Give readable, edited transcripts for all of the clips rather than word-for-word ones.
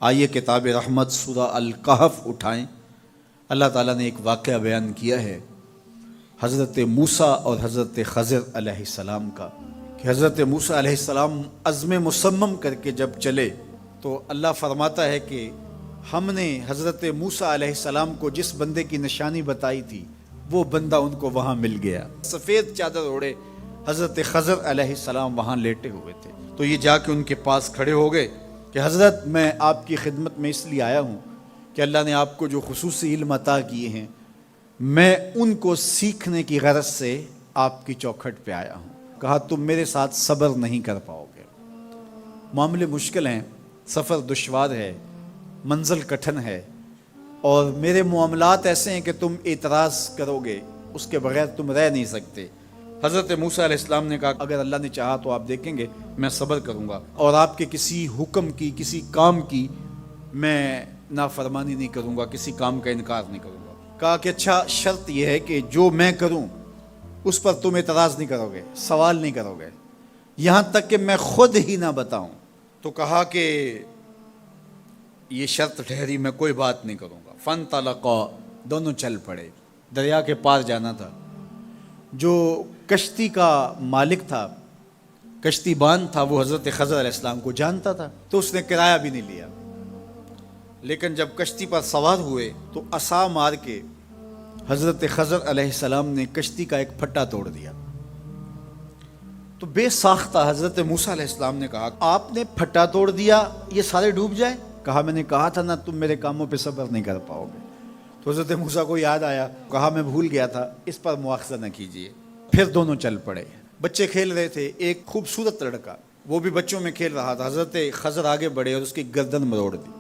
آئیے کتاب رحمت سورہ الکہف اٹھائیں۔ اللہ تعالیٰ نے ایک واقعہ بیان کیا ہے حضرت موسیٰ اور حضرت خضر علیہ السلام کا، کہ حضرت موسیٰ علیہ السلام عزم مصمم کر کے جب چلے تو اللہ فرماتا ہے کہ ہم نے حضرت موسیٰ علیہ السلام کو جس بندے کی نشانی بتائی تھی وہ بندہ ان کو وہاں مل گیا۔ سفید چادر اوڑے حضرت خضر علیہ السلام وہاں لیٹے ہوئے تھے، تو یہ جا کے ان کے پاس کھڑے ہو گئے کہ حضرت میں آپ کی خدمت میں اس لیے آیا ہوں کہ اللہ نے آپ کو جو خصوصی علم عطا کیے ہیں میں ان کو سیکھنے کی غرض سے آپ کی چوکھٹ پہ آیا ہوں۔ کہا تم میرے ساتھ صبر نہیں کر پاؤ گے، معاملے مشکل ہیں، سفر دشوار ہے، منزل کٹھن ہے، اور میرے معاملات ایسے ہیں کہ تم اعتراض کرو گے اس کے بغیر تم رہ نہیں سکتے۔ حضرت موسیٰ علیہ السلام نے کہا اگر اللہ نے چاہا تو آپ دیکھیں گے میں صبر کروں گا اور آپ کے کسی حکم کی کسی کام کی میں نافرمانی نہیں کروں گا، کسی کام کا انکار نہیں کروں گا۔ کہا کہ اچھا شرط یہ ہے کہ جو میں کروں اس پر تم اعتراض نہیں کرو گے، سوال نہیں کرو گے، یہاں تک کہ میں خود ہی نہ بتاؤں۔ تو کہا کہ یہ شرط ٹھہری، میں کوئی بات نہیں کروں گا۔ فانطلقا، دونوں چل پڑے، دریا کے پار جانا تھا۔ جو کشتی کا مالک تھا، کشتی بان تھا، وہ حضرت خضر علیہ السلام کو جانتا تھا، تو اس نے کرایہ بھی نہیں لیا، لیکن جب کشتی پر سوار ہوئے تو عصا مار کے حضرت خضر علیہ السلام نے کشتی کا ایک پھٹا توڑ دیا۔ تو بے ساختہ حضرت موسیٰ علیہ السلام نے کہا آپ نے پھٹا توڑ دیا، یہ سارے ڈوب جائیں؟ کہا میں نے کہا تھا نا تم میرے کاموں پہ صبر نہیں کر پاؤ گے۔ تو حضرت موسیٰ کو یاد آیا، کہا میں بھول گیا تھا، اس پر مواخذہ نہ کیجیے۔ پھر دونوں چل پڑے، بچے کھیل رہے تھے، ایک خوبصورت لڑکا وہ بھی بچوں میں کھیل رہا تھا۔ حضرت خضر آگے بڑھے اور اس کی گردن مروڑ دی،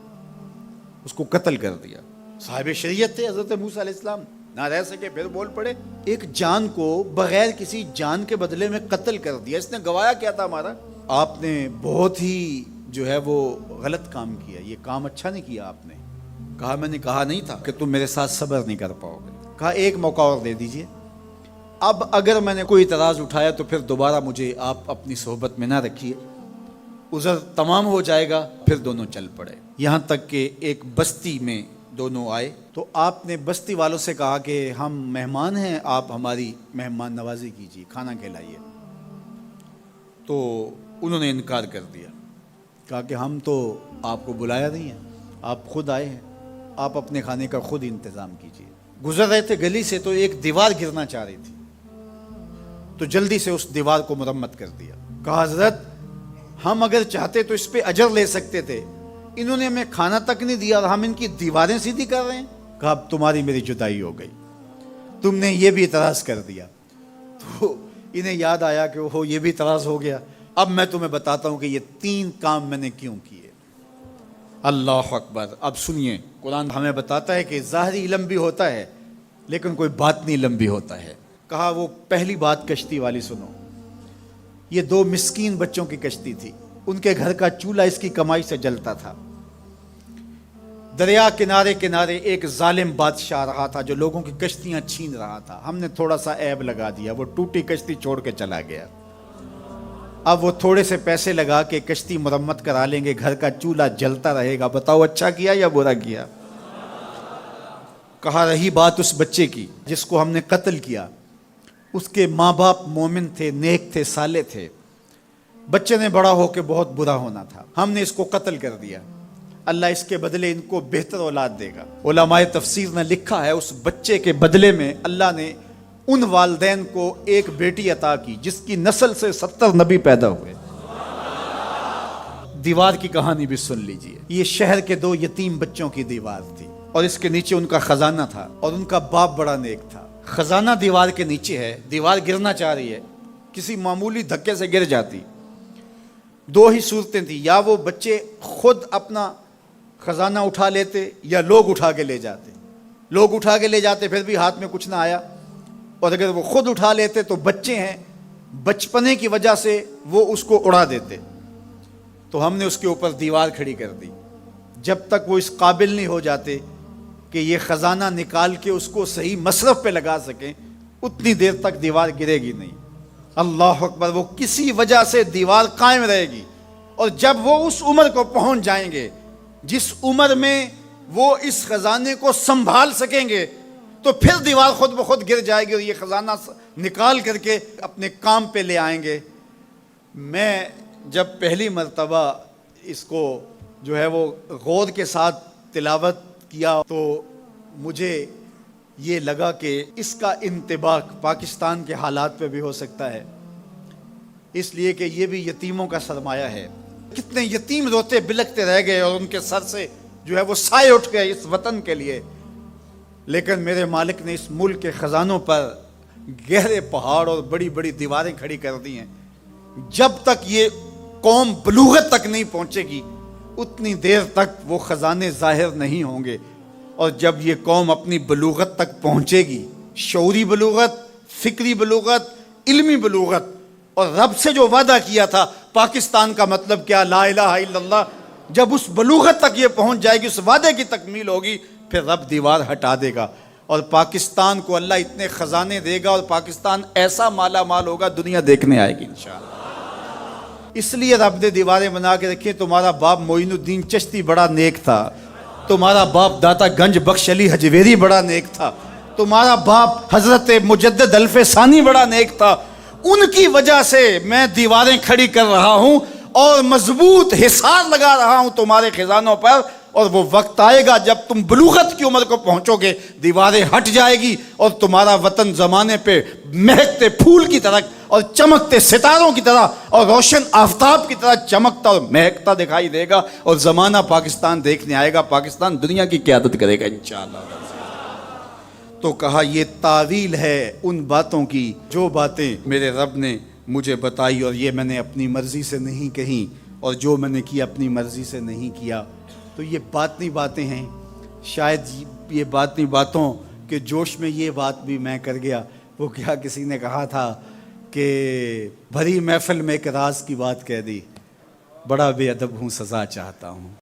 اس کو قتل کر دیا۔ صاحب شریعت تھے حضرت موسیٰ علیہ السلام، نہ رہ سکے، پھر بول پڑے ایک جان کو بغیر کسی جان کے بدلے میں قتل کر دیا، اس نے گوایا کیا تھا ہمارا؟ آپ نے بہت ہی جو ہے وہ غلط کام کیا، یہ کام اچھا نہیں کیا آپ نے۔ کہا میں نے کہا نہیں تھا کہ تم میرے ساتھ صبر نہیں کر پاؤ گے۔ کہا ایک موقع اور دے دیجئے، اب اگر میں نے کوئی اعتراض اٹھایا تو پھر دوبارہ مجھے آپ اپنی صحبت میں نہ رکھیے، عذر تمام ہو جائے گا۔ پھر دونوں چل پڑے، یہاں تک کہ ایک بستی میں دونوں آئے تو آپ نے بستی والوں سے کہا کہ ہم مہمان ہیں، آپ ہماری مہمان نوازی کیجیے، کھانا کھلائیے۔ تو انہوں نے انکار کر دیا، کہا کہ ہم تو آپ کو بلایا نہیں ہے، آپ خود آئے ہیں، آپ اپنے کھانے کا خود انتظام کیجیے۔ گزر رہے تھے گلی سے تو ایک دیوار گرنا چاہ رہی تھی، تو جلدی سے اس دیوار کو مرمت کر دیا۔ کہا حضرت ہم اگر چاہتے تو اس پہ اجر لے سکتے تھے، انہوں نے ہمیں کھانا تک نہیں دیا اور ہم ان کی دیواریں سیدھی کر رہے ہیں۔ کہا اب تمہاری میری جدائی ہو گئی، تم نے یہ بھی اعتراض کر دیا۔ تو انہیں یاد آیا کہ وہ یہ بھی اعتراض ہو گیا، اب میں تمہیں بتاتا ہوں کہ یہ 3 کام میں نے کیوں کیے۔ اللہ اکبر۔ اب سنیے، قرآن ہمیں بتاتا ہے کہ ظاہری علم بھی ہوتا ہے لیکن کوئی باطنی علم بھی ہوتا ہے۔ کہا وہ پہلی بات کشتی والی سنو، یہ 2 مسکین بچوں کی کشتی تھی، ان کے گھر کا چولہا اس کی کمائی سے جلتا تھا۔ دریا کنارے کنارے ایک ظالم بادشاہ رہا تھا جو لوگوں کی کشتیاں چھین رہا تھا، ہم نے تھوڑا سا عیب لگا دیا، وہ ٹوٹی کشتی چھوڑ کے چلا گیا۔ اب وہ تھوڑے سے پیسے لگا کے کشتی مرمت کرا لیں گے، گھر کا چولہا جلتا رہے گا، بتاؤ اچھا کیا یا برا کیا؟ کہا رہی بات اس بچے کی جس کو ہم نے قتل کیا، اس کے ماں باپ مومن تھے، نیک تھے، صالح تھے، بچے نے بڑا ہو کے بہت برا ہونا تھا، ہم نے اس کو قتل کر دیا، اللہ اس کے بدلے ان کو بہتر اولاد دے گا۔ علماء تفسیر نے لکھا ہے اس بچے کے بدلے میں اللہ نے ان والدین کو ایک بیٹی عطا کی جس کی نسل سے 70 نبی پیدا ہوئے۔ دیوار کی کہانی بھی سن لیجئے، یہ شہر کے 2 یتیم بچوں کی دیوار تھی اور اس کے نیچے ان کا خزانہ تھا اور ان کا باپ بڑا نیک تھا۔ خزانہ دیوار کے نیچے ہے، دیوار گرنا چاہ رہی ہے، کسی معمولی دھکے سے گر جاتی۔ 2 ہی صورتیں تھیں، یا وہ بچے خود اپنا خزانہ اٹھا لیتے یا لوگ اٹھا کے لے جاتے۔ لوگ اٹھا کے لے جاتے پھر بھی ہاتھ میں کچھ نہ آیا، اور اگر وہ خود اٹھا لیتے تو بچے ہیں، بچپنے کی وجہ سے وہ اس کو اڑا دیتے۔ تو ہم نے اس کے اوپر دیوار کھڑی کر دی، جب تک وہ اس قابل نہیں ہو جاتے کہ یہ خزانہ نکال کے اس کو صحیح مصرف پہ لگا سکیں، اتنی دیر تک دیوار گرے گی نہیں۔ اللہ اکبر۔ وہ کسی وجہ سے دیوار قائم رہے گی، اور جب وہ اس عمر کو پہنچ جائیں گے جس عمر میں وہ اس خزانے کو سنبھال سکیں گے تو پھر دیوار خود بخود گر جائے گی اور یہ خزانہ نکال کر کے اپنے کام پہ لے آئیں گے۔ میں جب پہلی مرتبہ اس کو جو ہے وہ غور کے ساتھ تلاوت کیا تو مجھے یہ لگا کہ اس کا انطباق پاکستان کے حالات پہ بھی ہو سکتا ہے، اس لیے کہ یہ بھی یتیموں کا سرمایہ ہے۔ کتنے یتیم روتے بلکتے رہ گئے اور ان کے سر سے جو ہے وہ سائے اٹھ گئے اس وطن کے لیے، لیکن میرے مالک نے اس ملک کے خزانوں پر گہرے پہاڑ اور بڑی بڑی دیواریں کھڑی کر دی ہیں۔ جب تک یہ قوم بلوغت تک نہیں پہنچے گی اتنی دیر تک وہ خزانے ظاہر نہیں ہوں گے، اور جب یہ قوم اپنی بلوغت تک پہنچے گی، شعوری بلوغت، فکری بلوغت، علمی بلوغت، اور رب سے جو وعدہ کیا تھا پاکستان کا مطلب کیا، لا الہ الا اللہ، جب اس بلوغت تک یہ پہنچ جائے گی، اس وعدے کی تکمیل ہوگی، پھر رب دیوار ہٹا دے گا اور پاکستان کو اللہ اتنے خزانے دے گا اور پاکستان ایسا مالا مال ہوگا دنیا دیکھنے آئے گی انشاءاللہ۔ اس لیے رب نے دیواریں بنا کے رکھی۔ تمہارا باپ معین الدین چشتی بڑا نیک تھا، تمہارا باپ داتا گنج بخش علی حجویری بڑا نیک تھا، تمہارا باپ حضرت مجدد الف ثانی بڑا نیک تھا، ان کی وجہ سے میں دیواریں کھڑی کر رہا ہوں اور مضبوط حصار لگا رہا ہوں تمہارے خزانوں پر، اور وہ وقت آئے گا جب تم بلوغت کی عمر کو پہنچو گے، دیواریں ہٹ جائے گی اور تمہارا وطن زمانے پہ مہکتے پھول کی طرح اور چمکتے ستاروں کی طرح اور روشن آفتاب کی طرح چمکتا اور مہکتا دکھائی دے گا، اور زمانہ پاکستان دیکھنے آئے گا، پاکستان دنیا کی قیادت کرے گا انشاءاللہ۔ تو کہا یہ تعویل ہے ان باتوں کی جو باتیں میرے رب نے مجھے بتائی، اور یہ میں نے اپنی مرضی سے نہیں کہیں، اور جو میں نے کیا اپنی مرضی سے نہیں کیا۔ تو یہ باطنی باتیں ہیں، شاید یہ باطنی باتوں کے جوش میں یہ بات بھی میں کر گیا۔ وہ کیا کسی نے کہا تھا کہ بھری محفل میں ایک راز کی بات کہہ دی، بڑا بے ادب ہوں سزا چاہتا ہوں۔